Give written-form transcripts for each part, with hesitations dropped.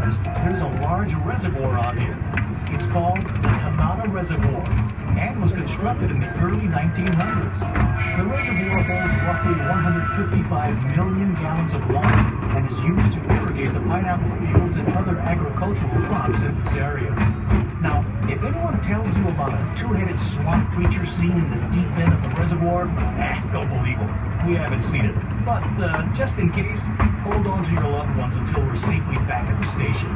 rainforest, there's a large reservoir out here. It's called the Tanana Reservoir and was constructed in the early 1900s. The reservoir holds roughly 155 million gallons of water and is used to irrigate the pineapple fields and other agricultural crops in this area. Now, if anyone tells you about a two-headed swamp creature seen in the deep end of the reservoir, don't believe them. We haven't seen it. But just in case, hold on to your loved ones until we're safely back at the station.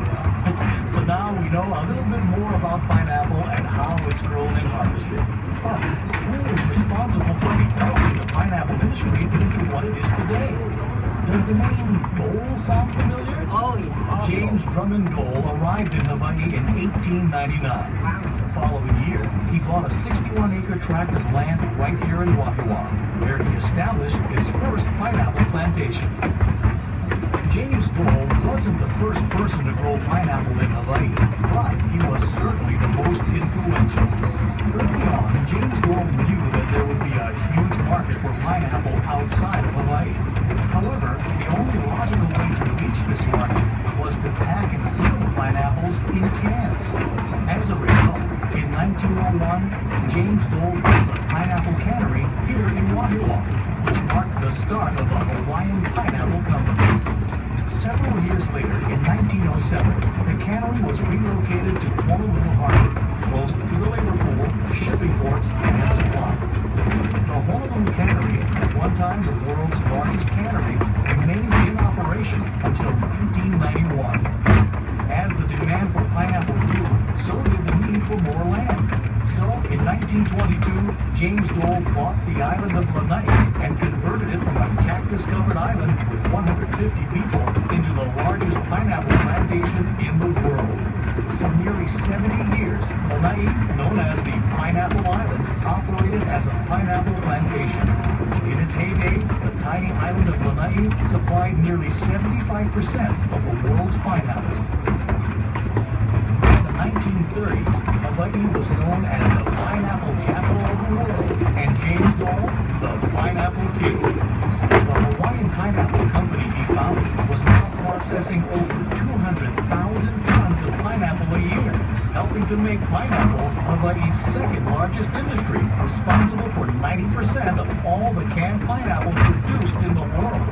So now we know a little bit more about pineapple and how it's grown and harvested. But who was responsible for developing the pineapple industry into what it is today? Does the name Dole sound familiar? Oh, yeah. James Drummond Dole arrived in Hawaii in 1899. The following year, he bought a 61-acre tract of land right here in Wahiawa, where he established his first pineapple plantation. James Dole wasn't the first person to grow pineapple in Hawaii, but he was certainly the most influential. Early on, James Dole knew that there would be a huge market for pineapple outside of Hawaii. However, the only logical way to reach this market was to pack and seal the pineapples in cans. As a result, in 1901, James Dole built a pineapple cannery here in Wahiawa, which marked the start of the Hawaiian Pineapple Company. Several years later, in 1907, the cannery was relocated to Honolulu Harbor, close to the labor pool, shipping ports, and supplies. The Honolulu Cannery, at one time the world's largest cannery, remained in operation until 1991. As the demand for pineapple grew, so did the need for more land. So, in 1922, James Dole bought the island of Lanai and converted it from a cactus-covered island with 150 people into the largest pineapple plantation in the world. For nearly 70 years, Lanai, known as the Pineapple Island, operated as a pineapple plantation. In its heyday, the tiny island of Lanai supplied nearly 75% of the world's pineapple. 1930s, Hawaii was known as the pineapple capital of the world, and James Dole, the Pineapple King. The Hawaiian Pineapple Company he founded was now processing over 200,000 tons of pineapple a year, helping to make pineapple Hawaii's second largest industry, responsible for 90% of all the canned pineapple produced in the world.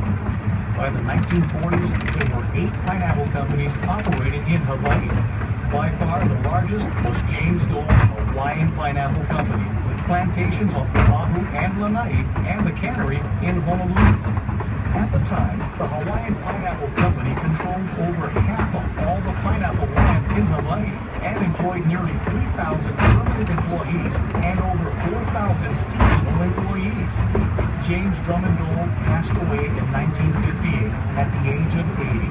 By the 1940s, there were 8 pineapple companies operating in Hawaii. By far the largest was James Dole's Hawaiian Pineapple Company, with plantations on Oahu and Lanai and the cannery in Honolulu. At the time, the Hawaiian Pineapple Company controlled over half of all the pineapple land in Hawaii and employed nearly 3,000 permanent employees and over 4,000 seasonal employees. James Drummond Dole passed away in 1958 at the age of 80.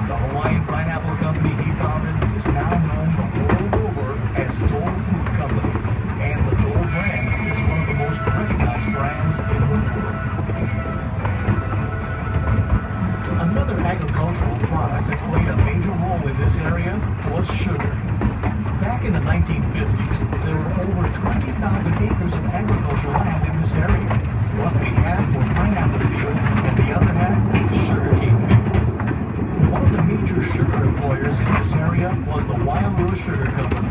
The Hawaiian Pineapple Company he founded is now known the world over as Dole Food Company, and the Dole brand is one of the most recognized brands in the world. Another agricultural product that played a major role in this area was sugar. Back in the 1950s, there were over 20,000 acres of agricultural land in this area. Roughly half were pineapple fields, and the other half sugarcane fields. One of the major sugar employers in this area was the Wailua Sugar Company.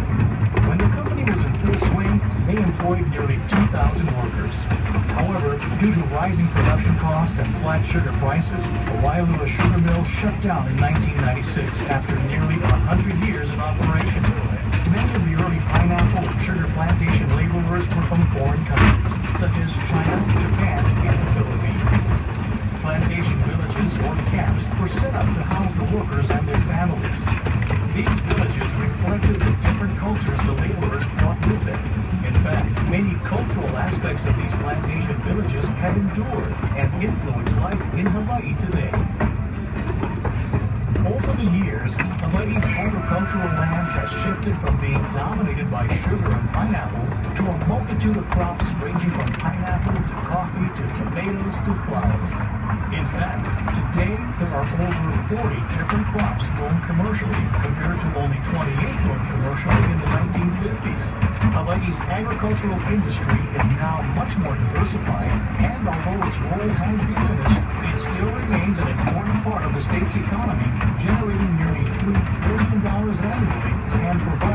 When the company was in full swing, they employed nearly 2,000 workers. However, due to rising production costs and flat sugar prices, the Wailua Sugar Mill shut down in 1996 after nearly 100 years in operation. Many of the early pineapple and sugar plantation laborers were from foreign countries, such as China, Japan, and the Philippines. Plantation villages or camps were set up to house the workers and their families. These villages reflected the different cultures the laborers brought with them. In fact, many cultural aspects of these plantation villages have endured and influenced life in Hawaii today. Over the years, Hawaii's agricultural land has shifted from being dominated by sugar and pineapple to a multitude of crops ranging from pineapple to coffee to tomatoes to flowers. In fact, today there are over 40 different crops grown commercially compared to only 28 grown commercially in the 1950s. Hawaii's agricultural industry is now much more diversified, and although its role has diminished, it still remains an important part of the state's economy, generating nearly $3 billion annually and provides